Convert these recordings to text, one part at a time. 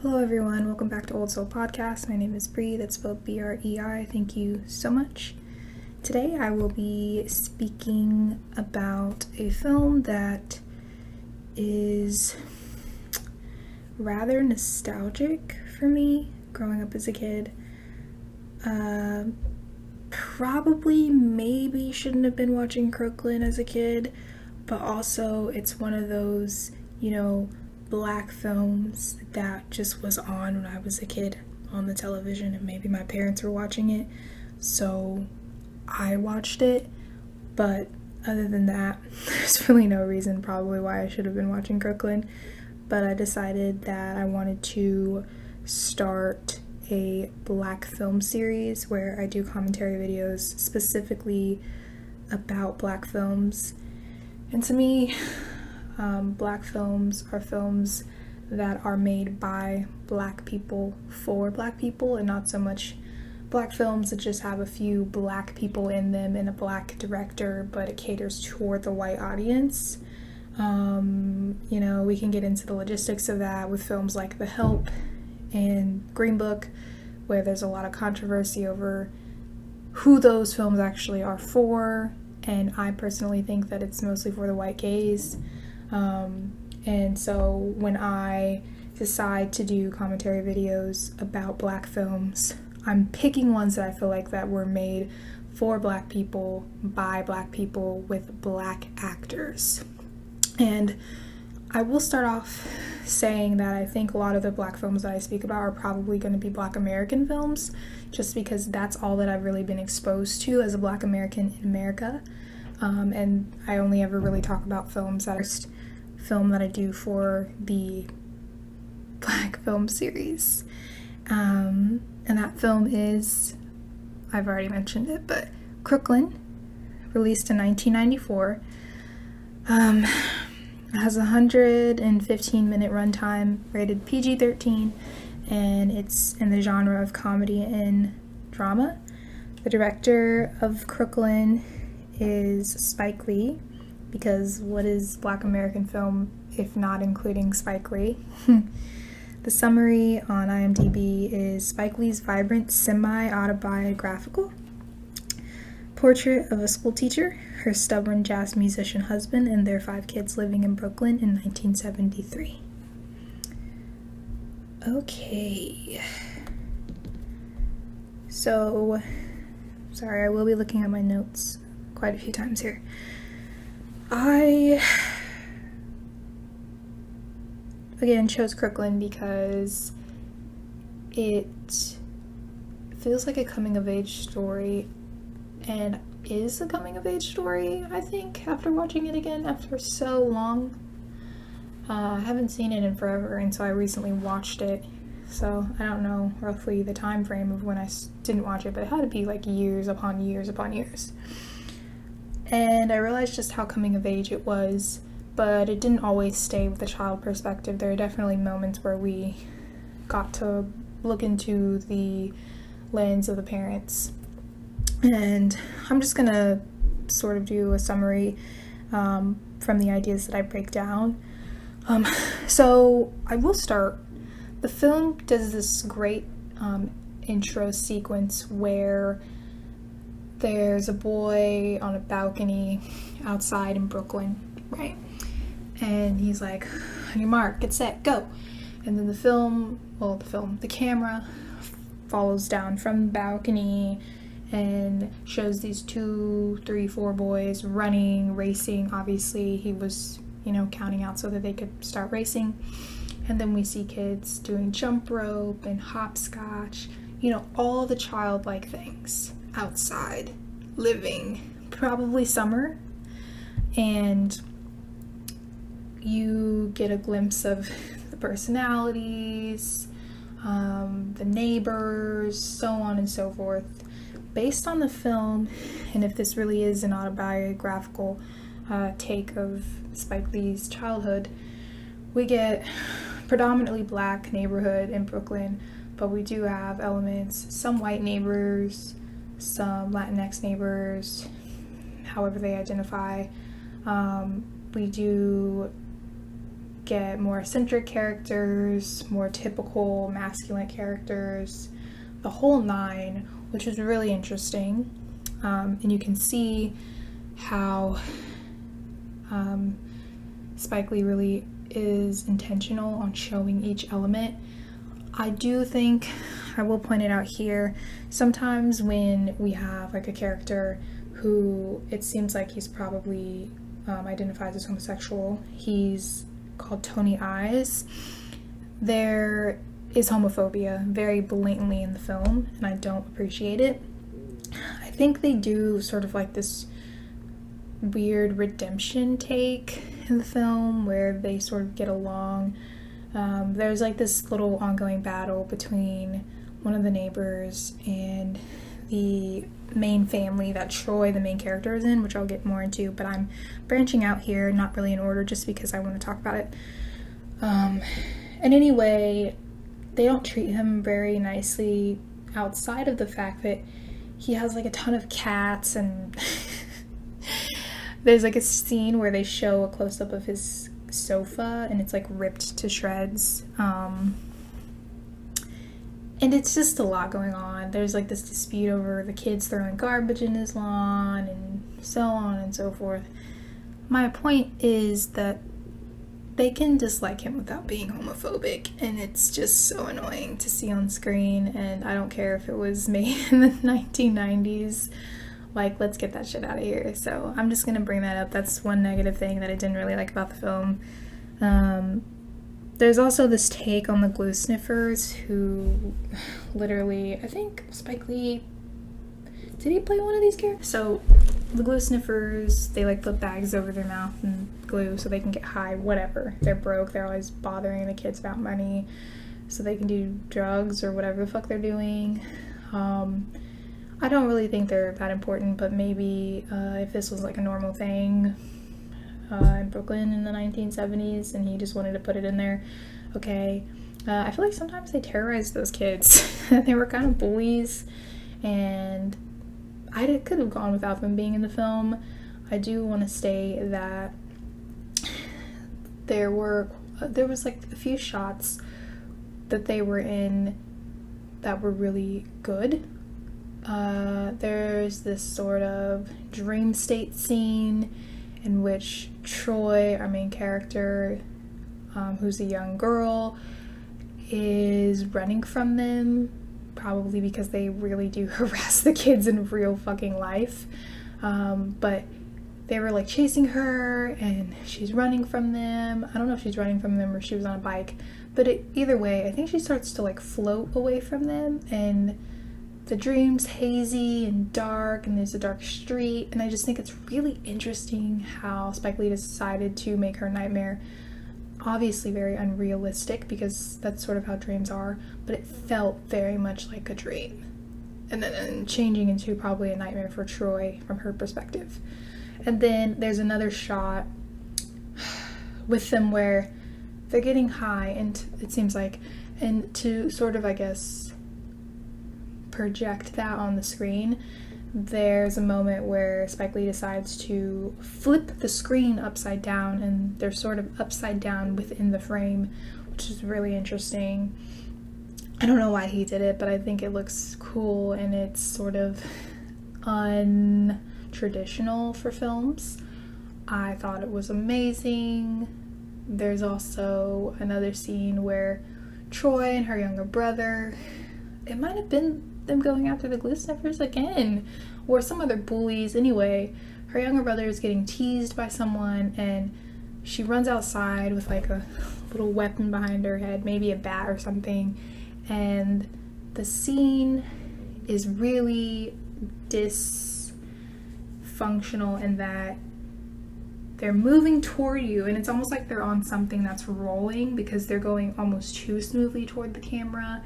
Hello everyone, welcome back to OldSoulPodcast. My name is Bree, that's spelled B-R-E-I. Thank you so much. Today I will be speaking about a film that is rather nostalgic for me growing up as a kid. Probably maybe shouldn't have been watching Crooklyn as a kid, but also it's one of those, black films that just was on when I was a kid on the television, and maybe my parents were watching it, so I watched it. But other than that, there's really no reason probably why I should have been watching Crooklyn. But I decided that I wanted to start a black film series where I do commentary videos specifically about black films. And to me, black films are films that are made by black people for black people, and not so much black films that just have a few black people in them and a black director, but it caters toward the white audience. We can get into the logistics of that with films like The Help and Green Book, where there's a lot of controversy over who those films actually are for, and I personally think that it's mostly for the white gaze. And so when I decide to do commentary videos about black films, I'm picking ones that I feel like that were made for black people, by black people, with black actors. And I will start off saying that I think a lot of the black films that I speak about are probably going to be black American films, just because that's all that I've really been exposed to as a black American in America. And I only ever really talk about films that are film that I do for the black film series. And that film is, I've already mentioned it, but Crooklyn, released in 1994. It has a 115-minute runtime, rated PG-13, and it's in the genre of comedy and drama. The director of Crooklyn is Spike Lee, because what is black American film if not including Spike Lee? The summary on IMDB is Spike Lee's vibrant, semi-autobiographical portrait of a school teacher, her stubborn jazz musician husband, and their 5 kids living in Brooklyn in 1973. Okay. So, sorry, I will be looking at my notes quite a few times here. I, again, chose Crooklyn because it feels like a coming-of-age story, and is a coming-of-age story, I think, after watching it again after so long. I haven't seen it in forever, and so I recently watched it, so I don't know roughly the time frame of when I didn't watch it, but it had to be like years upon years upon years. And I realized just how coming of age it was, but it didn't always stay with the child perspective. There are definitely moments where we got to look into the lens of the parents. And I'm just gonna sort of do a summary from the ideas that I break down. So I will start. The film does this great intro sequence where there's a boy on a balcony outside in Brooklyn, right? And he's like, on your mark, get set, go. And then the camera follows down from the balcony and shows these 2, 3, 4 boys running, racing. Obviously, he was, counting out so that they could start racing. And then we see kids doing jump rope and hopscotch, all the childlike things outside, living, probably summer, and you get a glimpse of the personalities, the neighbors, so on and so forth. Based on the film, and if this really is an autobiographical take of Spike Lee's childhood, we get predominantly black neighborhood in Brooklyn, but we do have elements, some white neighbors, some Latinx neighbors, however they identify. We do get more eccentric characters, more typical masculine characters, the whole nine, which is really interesting. And you can see how Spike Lee really is intentional on showing each element. I do think, I will point it out here, sometimes when we have like a character who it seems like he's probably identifies as homosexual, he's called Tony Eyes, there is homophobia very blatantly in the film, and I don't appreciate it. I think they do sort of like this weird redemption take in the film where they sort of get along. There's like this little ongoing battle between one of the neighbors and the main family that Troy, the main character, is in, which I'll get more into, but I'm branching out here, not really in order, just because I want to talk about it. And anyway, they don't treat him very nicely outside of the fact that he has like a ton of cats, and there's like a scene where they show a close-up of his sofa and it's like ripped to shreds. And it's just a lot going on. There's like this dispute over the kids throwing garbage in his lawn and so on and so forth. My point is that they can dislike him without being homophobic, and it's just so annoying to see on screen. And I don't care if it was made in the 1990s. Like, let's get that shit out of here. So I'm just gonna bring that up. That's one negative thing that I didn't really like about the film. There's also this take on the glue sniffers, who literally, I think Spike Lee, did he play one of these characters? So the glue sniffers, they like put bags over their mouth and glue so they can get high, whatever. They're broke, they're always bothering the kids about money so they can do drugs or whatever the fuck they're doing. I don't really think they're that important, but maybe if this was like a normal thing in Brooklyn in the 1970s and he just wanted to put it in there, okay. I feel like sometimes they terrorized those kids. They were kind of bullies, and I could have gone without them being in the film. I do want to say that there was like a few shots that they were in that were really good. There's this sort of dream state scene in which Troy, our main character, who's a young girl, is running from them, probably because they really do harass the kids in real fucking life. But they were like chasing her and she's running from them. I don't know if she's running from them or she was on a bike, but either way, I think she starts to like float away from them, and the dream's hazy and dark, and there's a dark street, and I just think it's really interesting how Spike Lee decided to make her nightmare obviously very unrealistic, because that's sort of how dreams are, but it felt very much like a dream, and then changing into probably a nightmare for Troy from her perspective. And then there's another shot with them where they're getting high, and it seems like, and to sort of, I guess, project that on the screen, there's a moment where Spike Lee decides to flip the screen upside down, and they're sort of upside down within the frame, which is really interesting. I don't know why he did it, but I think it looks cool, and it's sort of untraditional for films. I thought it was amazing. There's also another scene where Troy and her younger brother, it might have been them going after the glue sniffers again, or some other bullies. Anyway, her younger brother is getting teased by someone, and she runs outside with like a little weapon behind her head, maybe a bat or something, and the scene is really dysfunctional in that they're moving toward you, and it's almost like they're on something that's rolling, because they're going almost too smoothly toward the camera.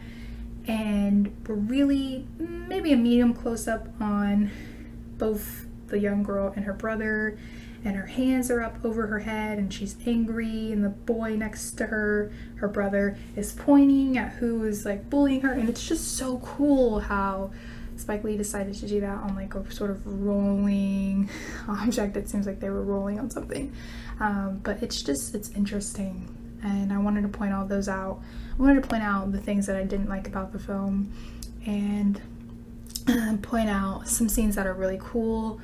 And we're really maybe a medium close-up on both the young girl and her brother, and her hands are up over her head and she's angry, and the boy next to her brother, is pointing at who is like bullying her, and it's just so cool how Spike Lee decided to do that on like a sort of rolling object. It seems like they were rolling on something, but it's interesting. and I wanted to point all those out. I wanted to point out the things that I didn't like about the film, and point out some scenes that are really cool.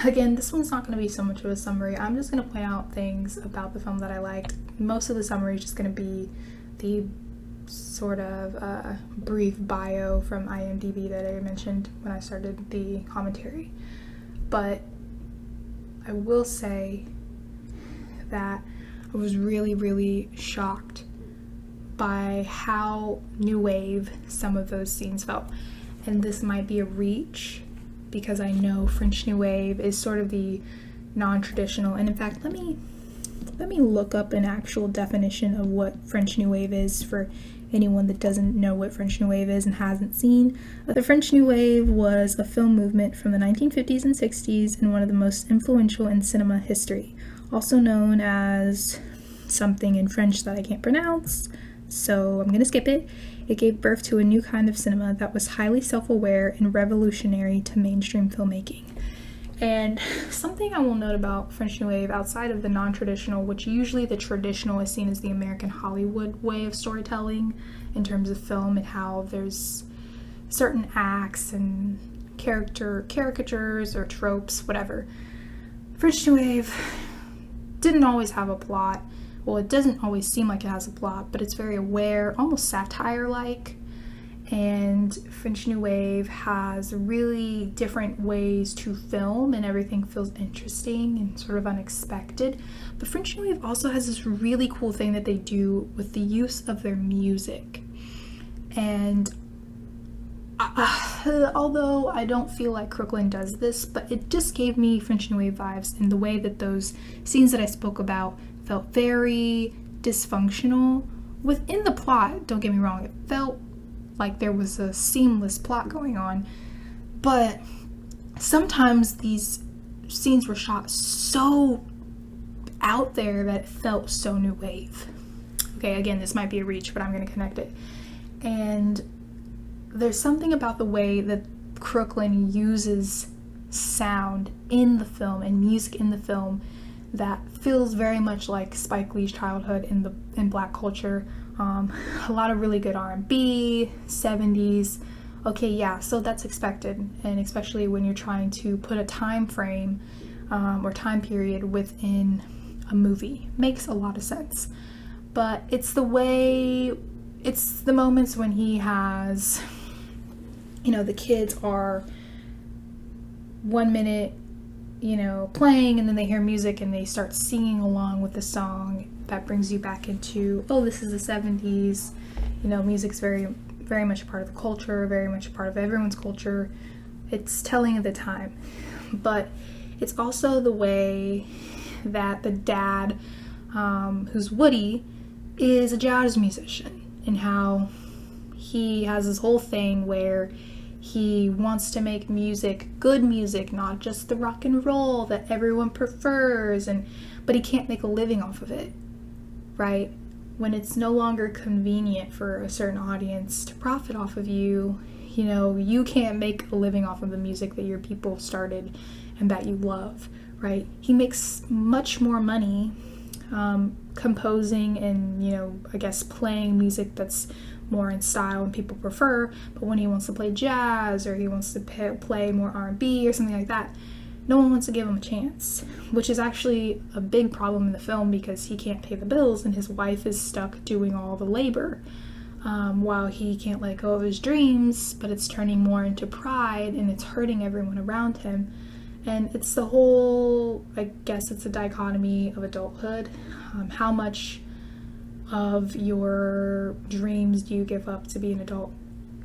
Again, this one's not going to be so much of a summary. I'm just going to point out things about the film that I liked. Most of the summary is just going to be the sort of brief bio from IMDB that I mentioned when I started the commentary. But I will say that I was really, really shocked by how new wave some of those scenes felt. And this might be a reach, because I know French New Wave is sort of the non-traditional, and in fact, let me look up an actual definition of what French New Wave is for anyone that doesn't know what French New Wave is and hasn't seen. The French New Wave was a film movement from the 1950s and 60s and one of the most influential in cinema history, also known as something in French that I can't pronounce, so I'm gonna skip it. It gave birth to a new kind of cinema that was highly self-aware and revolutionary to mainstream filmmaking. And something I will note about French New Wave, outside of the non-traditional, which usually the traditional is seen as the American Hollywood way of storytelling in terms of film, and how there's certain acts and caricatures or tropes, whatever. French New Wave didn't always have a plot. Well, it doesn't always seem like it has a plot, but it's very aware, almost satire-like. And French New Wave has really different ways to film, and everything feels interesting and sort of unexpected. But French New Wave also has this really cool thing that they do with the use of their music. And although I don't feel like Crooklyn does this, but it just gave me French New Wave vibes in the way that those scenes that I spoke about felt very dysfunctional within the plot. Don't get me wrong, it felt like there was a seamless plot going on, but sometimes these scenes were shot so out there that it felt so new wave. Okay, again, this might be a reach, but I'm going to connect it. And there's something about the way that Crooklyn uses sound in the film and music in the film that feels very much like Spike Lee's childhood in Black culture. A lot of really good R&B, 70s. Okay, yeah, so that's expected, and especially when you're trying to put a time frame or time period within a movie. Makes a lot of sense. But it's the moments when he has, the kids are 1 minute playing, and then they hear music and they start singing along with the song. That brings you back into, this is the 70s. Music's very, very much a part of the culture, very much a part of everyone's culture. It's telling of the time. But it's also the way that the dad, who's Woody, is a jazz musician, and how he has this whole thing where he wants to make music, good music, not just the rock and roll that everyone prefers, but he can't make a living off of it, right? When it's no longer convenient for a certain audience to profit off of you, you can't make a living off of the music that your people started and that you love, right? He makes much more money composing and, I guess playing music that's more in style and people prefer, but when he wants to play jazz or he wants to play more R&B or something like that, no one wants to give him a chance, which is actually a big problem in the film because he can't pay the bills and his wife is stuck doing all the labor while he can't let go of his dreams, but it's turning more into pride and it's hurting everyone around him. And it's the whole, I guess it's a dichotomy of adulthood. How much of your dreams do you give up to be an adult?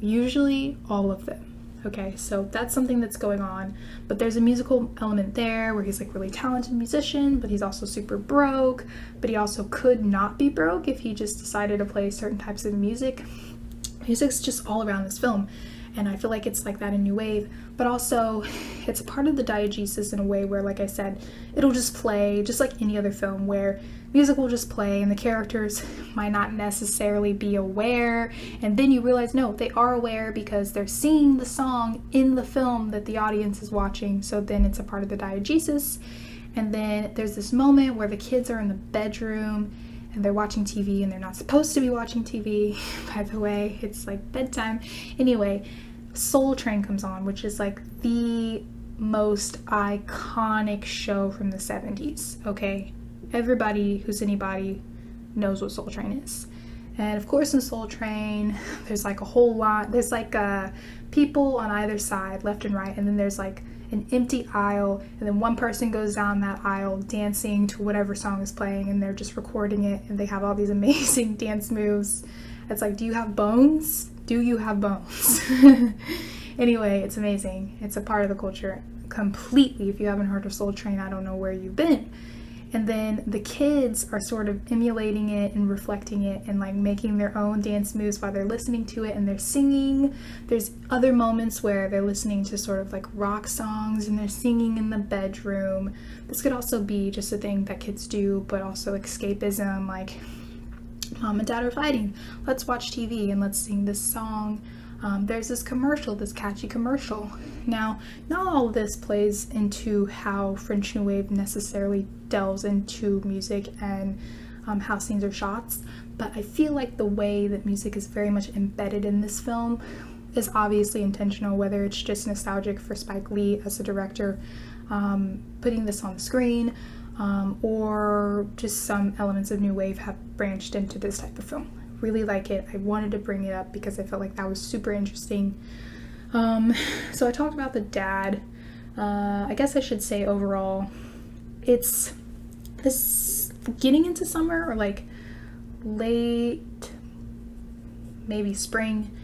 Usually all of them. Okay, so that's something that's going on, but there's a musical element there where he's like really talented musician, but he's also super broke, but he also could not be broke if he just decided to play certain types of music. Music's just all around this film, and I feel like it's like that in New Wave, but also it's a part of the diegesis in a way where, like I said, it'll just play just like any other film where music will just play and the characters might not necessarily be aware, and then you realize no, they are aware because they're singing the song in the film that the audience is watching, so then it's a part of the diegesis. And then there's this moment where the kids are in the bedroom and they're watching TV, and they're not supposed to be watching TV, by the way. It's like bedtime. Anyway, Soul Train comes on, which is like the most iconic show from the 70s, okay? Everybody who's anybody knows what Soul Train is. And of course in Soul Train, there's like a whole lot, there's like people on either side, left and right, and then there's like an empty aisle, and then one person goes down that aisle dancing to whatever song is playing, and they're just recording it, and they have all these amazing dance moves. It's like, do you have bones? Do you have bones? Anyway, it's amazing. It's a part of the culture completely. If you haven't heard of Soul Train, I don't know where you've been. And then the kids are sort of emulating it and reflecting it and like making their own dance moves while they're listening to it, and they're singing. There's other moments where they're listening to sort of like rock songs and they're singing in the bedroom. This could also be just a thing that kids do, but also escapism, like mom and dad are fighting. Let's watch TV and let's sing this song. There's this commercial, this catchy commercial. Now, not all of this plays into how French New Wave necessarily delves into music and how scenes are shot, but I feel like the way that music is very much embedded in this film is obviously intentional, whether it's just nostalgic for Spike Lee as a director putting this on the screen, or just some elements of New Wave have branched into this type of film. Really like it. I wanted to bring it up because I felt like that was super interesting. So I talked about the dad. I guess I should say overall, it's this getting into summer or like late, maybe spring,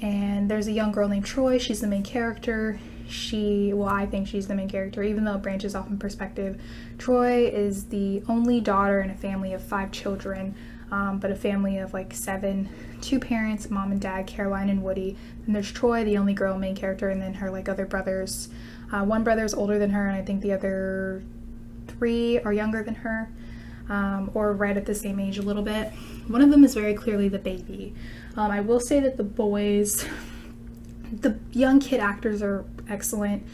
and there's a young girl named Joie. She's the main character. I think she's the main character, even though it branches off in perspective. Joie is the only daughter in a family of 5 children. But a family of like 7, 2 parents, mom and dad, Caroline and Woody. And there's Joie, the only girl main character, and then her like other brothers. One brother is older than her, and I think the other 3 are younger than her, or right at the same age a little bit. One of them is very clearly the baby. I will say that the boys, the young kid actors are excellent.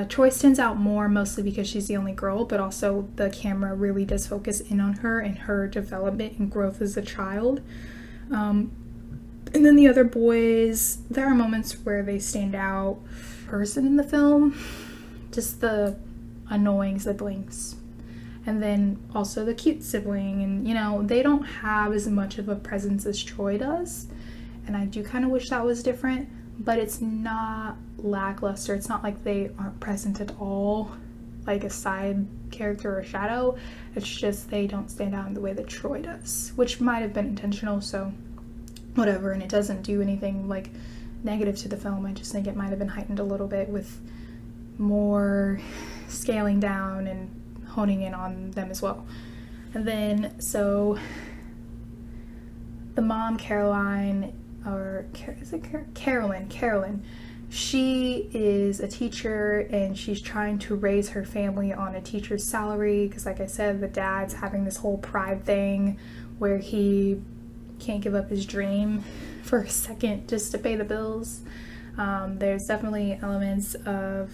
Joie stands out more mostly because she's the only girl, but also the camera really does focus in on her and her development and growth as a child. And then the other boys, there are moments where they stand out. Person in the film, just the annoying siblings. And then also the cute sibling, and you know, they don't have as much of a presence as Joie does. And I do kind of wish that was different, but it's not lackluster. It's not like they aren't present at all, like a side character or shadow. It's just they don't stand out in the way that Joie does, which might have been intentional, so whatever. And it doesn't do anything like negative to the film. I just think it might have been heightened a little bit with more scaling down and honing in on them as well. And then so the mom, Caroline, or is it Carolyn, she is a teacher, and she's trying to raise her family on a teacher's salary because, like I said, the dad's having this whole pride thing where he can't give up his dream for a second just to pay the bills. There's definitely elements of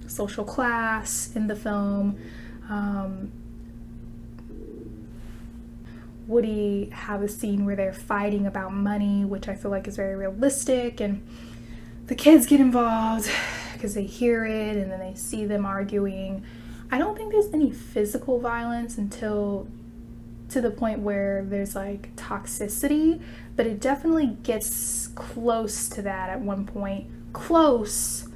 social class in the film. Woody have a scene where they're fighting about money, which I feel like is very realistic, and the kids get involved because they hear it and then they see them arguing. I don't think there's any physical violence until to the point where there's like toxicity, but it definitely gets close to that at one point. Close,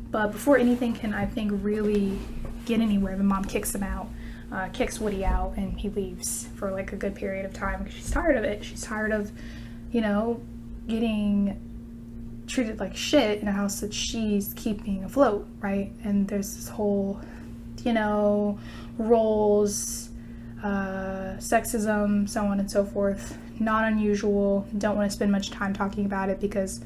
but before anything can, I think, really get anywhere, the mom kicks him out. Kicks Woody out, and he leaves for like a good period of time because she's tired of it. She's tired of, you know, getting treated like shit in a house that she's keeping afloat, right? And there's this whole, you know, roles, sexism, so on and so forth. Not unusual. Don't want to spend much time talking about it because,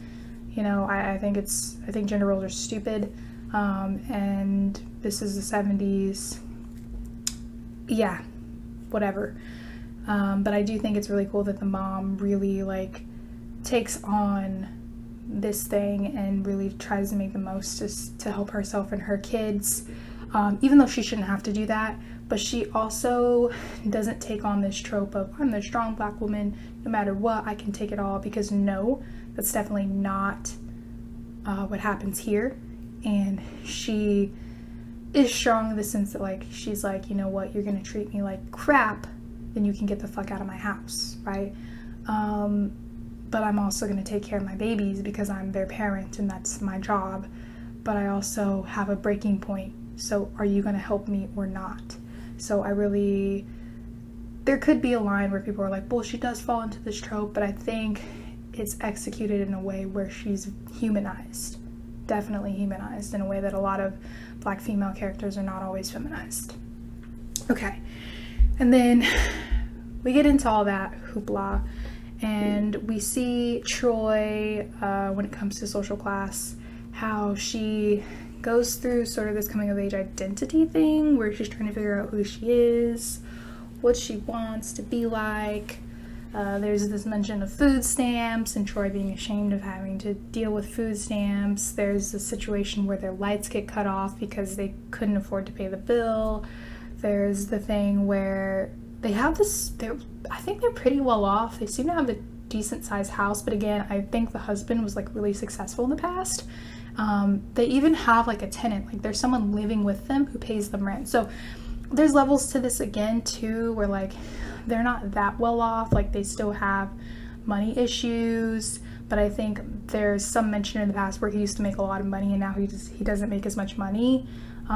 you know, I think gender roles are stupid, and this is the 70s. Yeah, whatever. But I do think it's really cool that the mom really like takes on this thing and really tries to make the most just to help herself and her kids, even though she shouldn't have to do that. but she also doesn't take on this trope of I'm the strong black woman, no matter what, I can take it all, because no, that's definitely not what happens here. And she is strong in the sense that, like, she's like, you know what, you're gonna treat me like crap, then you can get the fuck out of my house, right? But I'm also gonna take care of my babies because I'm their parent and that's my job. But I also have a breaking point. So are you gonna help me or not? So there could be a line where people are like, well, she does fall into this trope, but I think it's executed in a way where she's humanized. Definitely humanized in a way that a lot of black female characters are not always feminized. Okay, and then we get into all that hoopla, and we see Joie, when it comes to social class, how she goes through sort of this coming of age identity thing where she's trying to figure out who she is, what she wants to be like. There's this mention of food stamps and Joie being ashamed of having to deal with food stamps. There's a situation where their lights get cut off because they couldn't afford to pay the bill. There's the thing where they have this, I think they're pretty well off. They seem to have a decent sized house, but again, I think the husband was like really successful in the past. They even have like a tenant, like there's someone living with them who pays them rent. So there's levels to this again too, where like they're not that well off, like they still have money issues, but I think there's some mention in the past where he used to make a lot of money and now he doesn't make as much money,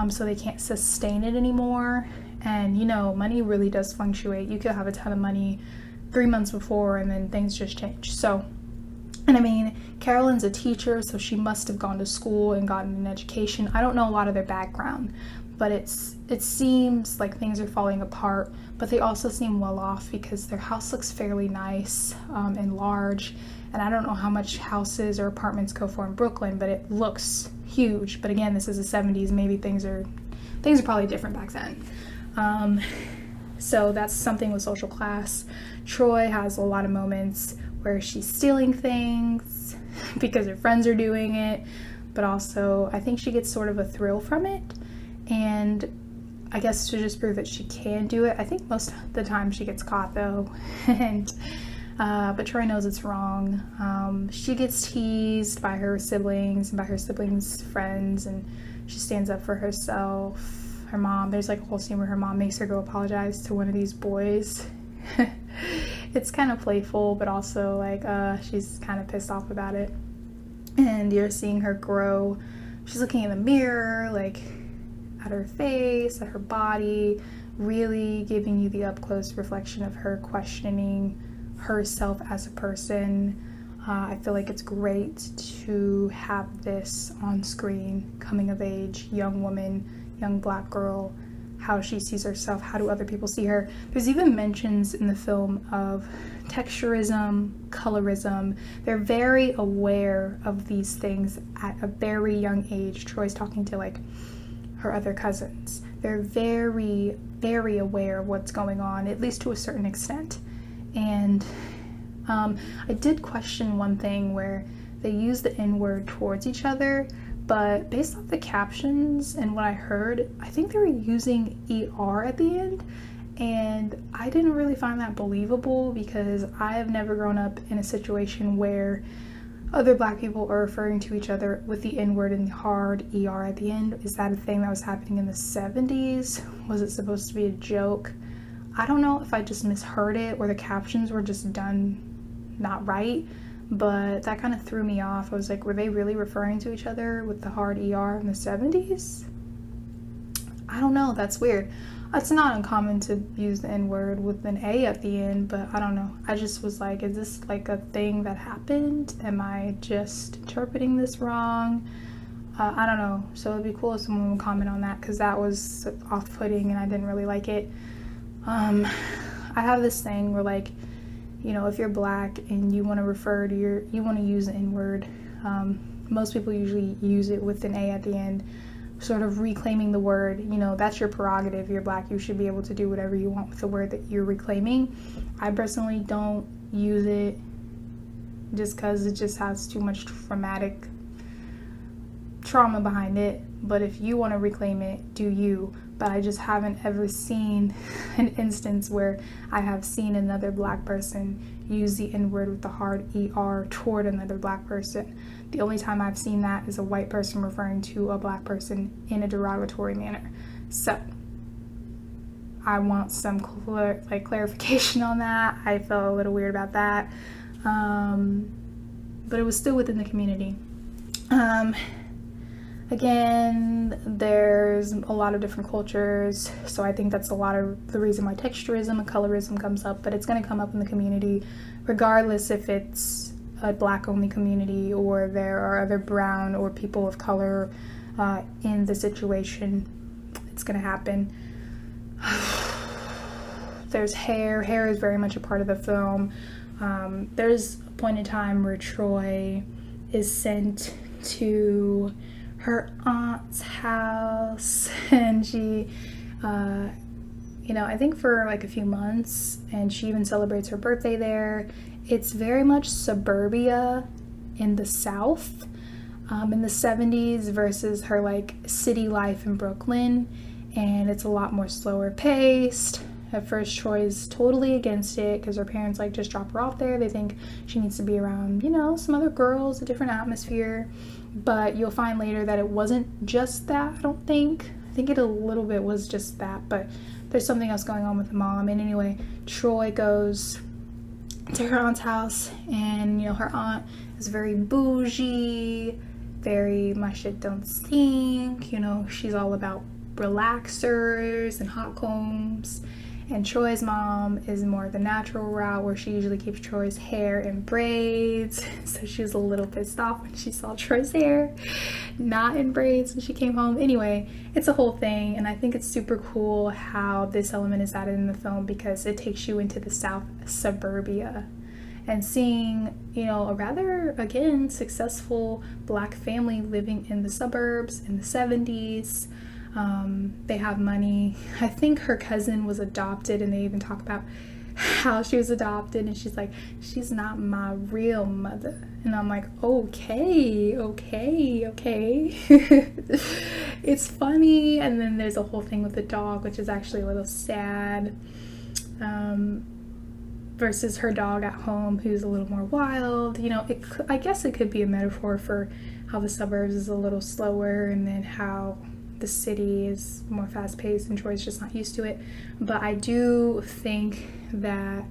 so they can't sustain it anymore. And you know, money really does fluctuate. You could have a ton of money 3 months before and then things just change. So, and I mean, Carolyn's a teacher, so she must have gone to school and gotten an education. I don't know a lot of their background, but it seems like things are falling apart, but they also seem well off because their house looks fairly nice and large. And I don't know how much houses or apartments go for in Brooklyn, but it looks huge. But again, this is the 70s. Maybe things are probably different back then. So that's something with social class. Joie has a lot of moments where she's stealing things because her friends are doing it, but also I think she gets sort of a thrill from it. And I guess to just prove that she can do it. I think most of the time she gets caught though, and but Joie knows it's wrong. She gets teased by her siblings and by her siblings' friends, and she stands up for herself. Her mom, there's like a whole scene where her mom makes her go apologize to one of these boys. It's kind of playful, but also like she's kind of pissed off about it. And you're seeing her grow. She's looking in the mirror, like at her face, at her body, really giving you the up-close reflection of her questioning herself as a person. I feel like it's great to have this on screen, coming of age, young woman, young black girl, how she sees herself, how do other people see her. There's even mentions in the film of texturism, colorism. They're very aware of these things at a very young age. Joie's talking to like her other cousins. They're very, very aware of what's going on, at least to a certain extent. And I did question one thing where they use the N-word towards each other, but based off the captions and what I heard, I think they were using ER at the end, and I didn't really find that believable because I have never grown up in a situation where other black people are referring to each other with the N-word and the hard ER at the end. Is that a thing that was happening in the 70s? Was it supposed to be a joke? I don't know if I just misheard it or the captions were just done not right, but that kind of threw me off. I was like, were they really referring to each other with the hard ER in the 70s? I don't know, that's weird. It's not uncommon to use the N-word with an A at the end, but I don't know. I just was like, is this like a thing that happened? Am I just interpreting this wrong? I don't know. So it'd be cool if someone would comment on that, because that was off-putting and I didn't really like it. I have this thing where, like, you know, if you're black and you want to refer to you want to use the N-word, most people usually use it with an A at the end, sort of reclaiming the word. You know, that's your prerogative. You're black, you should be able to do whatever you want with the word that you're reclaiming. I personally don't use it just because it just has too much traumatic trauma behind it. But if you want to reclaim it, do you. but I just haven't ever seen an instance where I have seen another black person use the N-word with the hard ER toward another black person. The only time I've seen that is a white person referring to a black person in a derogatory manner. So I want some clarification on that. I felt a little weird about that, but it was still within the community. Again, there's a lot of different cultures, so I think that's a lot of the reason why texturism and colorism comes up, but it's going to come up in the community regardless if it's a black only community or there are other brown or people of color in the situation. It's going to happen. There's hair. Hair is very much a part of the film. There's a point in time where Troy is sent to her aunt's house, and she, I think for like a few months, and she even celebrates her birthday there. It's very much suburbia in the South, in the 70s versus her like city life in Brooklyn, and it's a lot more slower paced. At first, Troy's totally against it because her parents like just drop her off there. They think she needs to be around, some other girls, a different atmosphere. But you'll find later that it wasn't just that, I don't think. I think it a little bit was just that, but there's something else going on with the mom. And anyway, Troy goes to her aunt's house, and her aunt is very bougie, very my shit don't stink, she's all about relaxers and hot combs. And Troy's mom is more the natural route, where she usually keeps Troy's hair in braids. So she was a little pissed off when she saw Troy's hair not in braids when she came home. Anyway, it's a whole thing, and I think it's super cool how this element is added in the film because it takes you into the South suburbia and seeing, a rather, again, successful black family living in the suburbs in the 70s. They have money. I think her cousin was adopted, and they even talk about how she was adopted, and she's like, she's not my real mother. And I'm like, okay. It's funny. And then there's a whole thing with the dog, which is actually a little sad, versus her dog at home, who's a little more wild. I guess it could be a metaphor for how the suburbs is a little slower, and then how the city is more fast-paced and Troy's just not used to it. But I do think that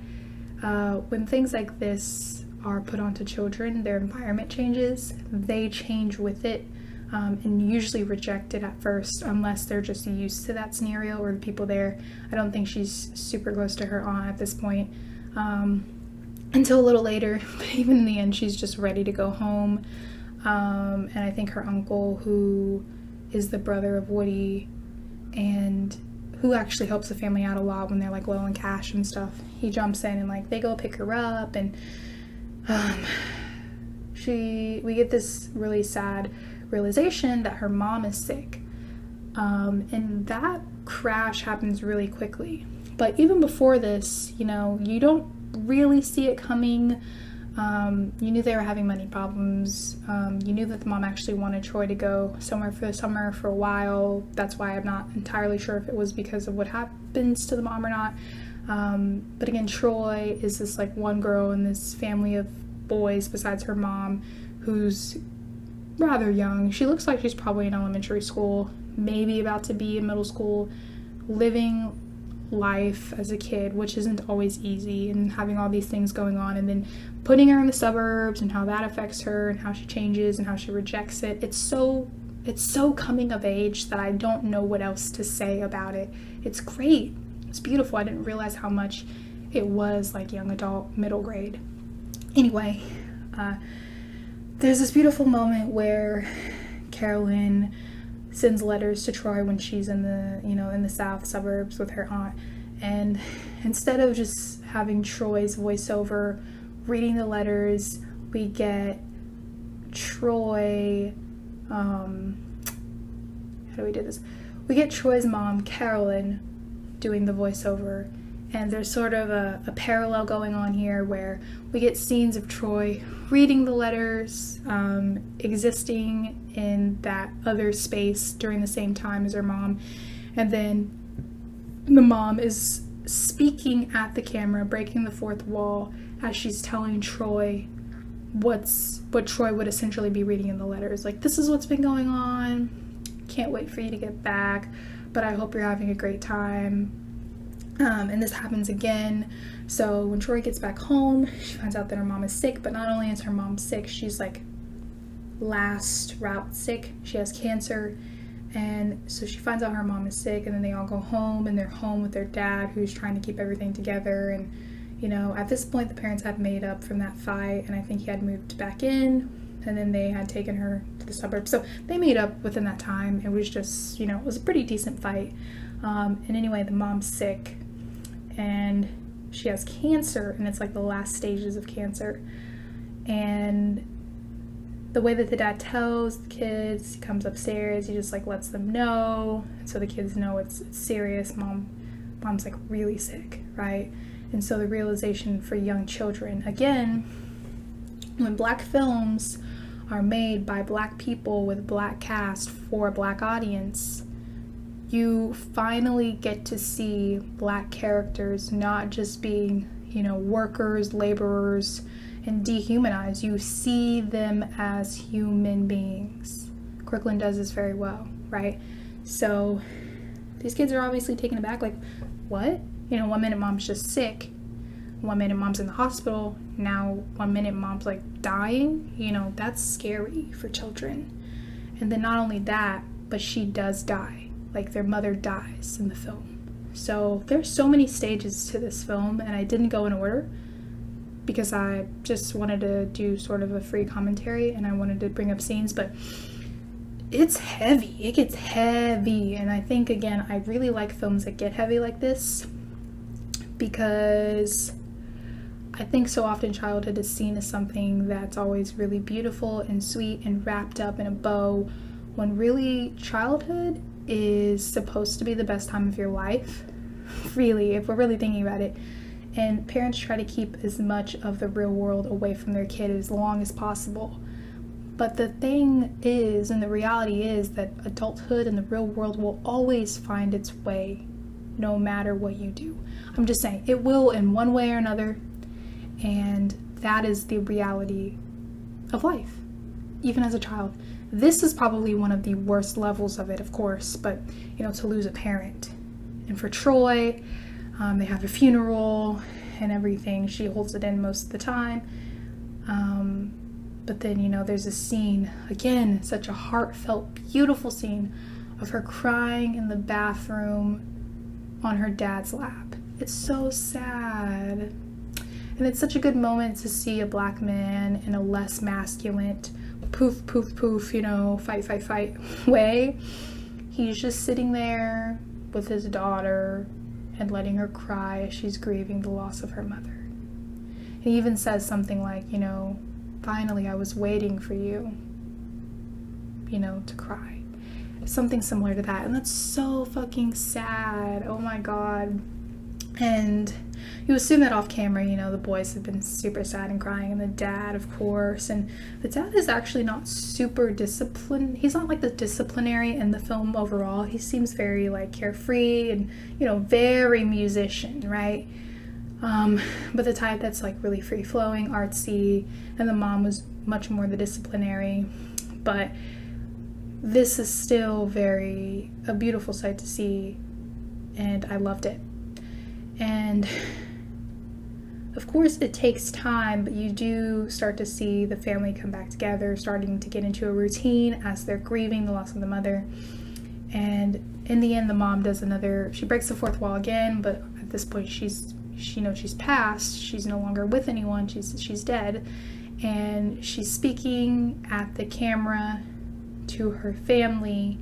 when things like this are put onto children, their environment changes, they change with it, and usually reject it at first unless they're just used to that scenario or the people there. I don't think she's super close to her aunt at this point until a little later, but even in the end she's just ready to go home. And I think her uncle, who is the brother of Woody and who actually helps the family out a lot when they're like low on cash and stuff, he jumps in and like they go pick her up, and we get this really sad realization that her mom is sick, and that crash happens really quickly. But even before this, you don't really see it coming. You knew they were having money problems. You knew that the mom actually wanted Troy to go somewhere for the summer for a while. That's why I'm not entirely sure if it was because of what happens to the mom or not. But again, Troy is this like one girl in this family of boys besides her mom, who's rather young. She looks like she's probably in elementary school, maybe about to be in middle school, living life as a kid, which isn't always easy, and having all these things going on, and then putting her in the suburbs and how that affects her and how she changes and how she rejects it. It's so coming of age that I don't know what else to say about it. It's great. It's beautiful. I didn't realize how much it was like young adult, middle grade. Anyway, there's this beautiful moment where Carolyn sends letters to Troy when she's in the, in the South suburbs with her aunt. And instead of just having Troy's voiceover reading the letters, we get Troy, how do we do this? We get Troy's mom, Carolyn, doing the voiceover. And there's sort of a parallel going on here where we get scenes of Troy reading the letters, existing in that other space during the same time as her mom. And then the mom is speaking at the camera, breaking the fourth wall as she's telling Troy what Troy would essentially be reading in the letters. Like, this is what's been going on. Can't wait for you to get back, but I hope you're having a great time. And this happens again. So when Troy gets back home, she finds out that her mom is sick, but not only is her mom sick, she's like last route sick. She has cancer. And so she finds out her mom is sick, and then they all go home, and they're home with their dad, who's trying to keep everything together. And, you know, at this point, the parents had made up from that fight, and I think he had moved back in, and then they had taken her to the suburbs. So they made up within that time. It was just, you know, it was a pretty decent fight. And anyway, the mom's sick, and she has cancer, and it's like the last stages of cancer. And the way that the dad tells the kids, he comes upstairs, he just like lets them know, so the kids know it's serious. Mom's like really sick, right? And so the realization for young children, again, when Black films are made by Black people with Black cast for a Black audience, you finally get to see Black characters not just being, you know, workers, laborers, and dehumanized. You see them as human beings. Crooklyn does this very well, right? So these kids are obviously taken aback, like, what? You know, one minute mom's just sick, one minute mom's in the hospital, now one minute mom's like dying. You know, that's scary for children. And then not only that, but she does die. Like, their mother dies in the film. So there's so many stages to this film, and I didn't go in order because I just wanted to do sort of a free commentary, and I wanted to bring up scenes, but it's heavy. It gets heavy, and I think, again, I really like films that get heavy like this, because I think so often childhood is seen as something that's always really beautiful and sweet and wrapped up in a bow, when really childhood is supposed to be the best time of your life, really, if we're really thinking about it. And parents try to keep as much of the real world away from their kid as long as possible. But the thing is, and the reality is, that adulthood and the real world will always find its way, no matter what you do. I'm just saying, it will in one way or another, and that is the reality of life, even as a child. This is probably one of the worst levels of it, of course, but, you know, to lose a parent. And for Troy, they have a funeral and everything. She holds it in most of the time. But then, you know, there's a scene, again, such a heartfelt, beautiful scene of her crying in the bathroom on her dad's lap. It's so sad. And it's such a good moment to see a Black man in a less masculine, poof, poof, poof, you know, fight, fight, fight way. He's just sitting there with his daughter and letting her cry as she's grieving the loss of her mother. He even says something like, you know, finally I was waiting for you, you know, to cry. Something similar to that. And that's so fucking sad. Oh my God. And you assume that off camera, you know, the boys have been super sad and crying, and the dad, of course. And the dad is actually not super disciplined. He's not like the disciplinary in the film overall. He seems very like carefree and, you know, very musician, right? But the type that's like really free-flowing, artsy, and the mom was much more the disciplinary. But this is still a beautiful sight to see, and I loved it. And of course it takes time, but you do start to see the family come back together, starting to get into a routine as they're grieving the loss of the mother. And in the end, the mom she breaks the fourth wall again, but at this point she knows she's passed. She's no longer with anyone. She's dead. And she's speaking at the camera to her family,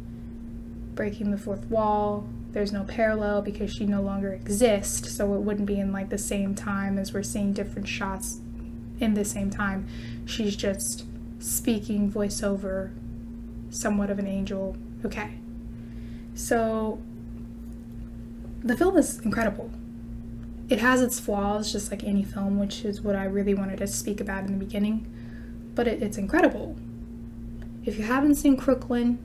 breaking the fourth wall. There's no parallel because she no longer exists, so it wouldn't be in like the same time as we're seeing different shots in the same time. She's just speaking voiceover, somewhat of an angel. Okay. So the film is incredible. It has its flaws, just like any film, which is what I really wanted to speak about in the beginning. But it's incredible. If you haven't seen Crooklyn,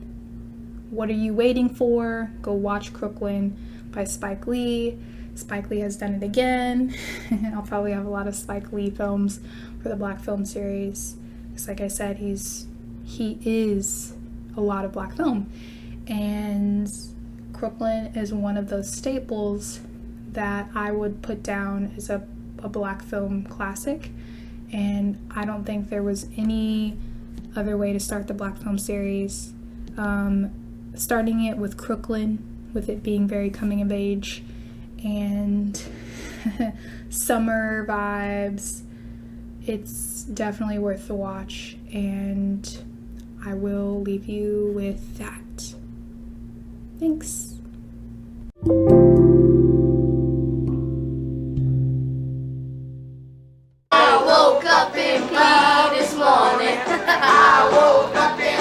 what are you waiting for? Go watch Crooklyn by Spike Lee. Spike Lee has done it again. I'll probably have a lot of Spike Lee films for the Black Film series. Because like I said, he is a lot of Black film. And Crooklyn is one of those staples that I would put down as a Black film classic. And I don't think there was any other way to start the Black film series. Starting it with Crooklyn, with it being very coming of age and summer vibes, it's definitely worth the watch, and I will leave you with that. Thanks. I woke up in pee this morning. I woke up in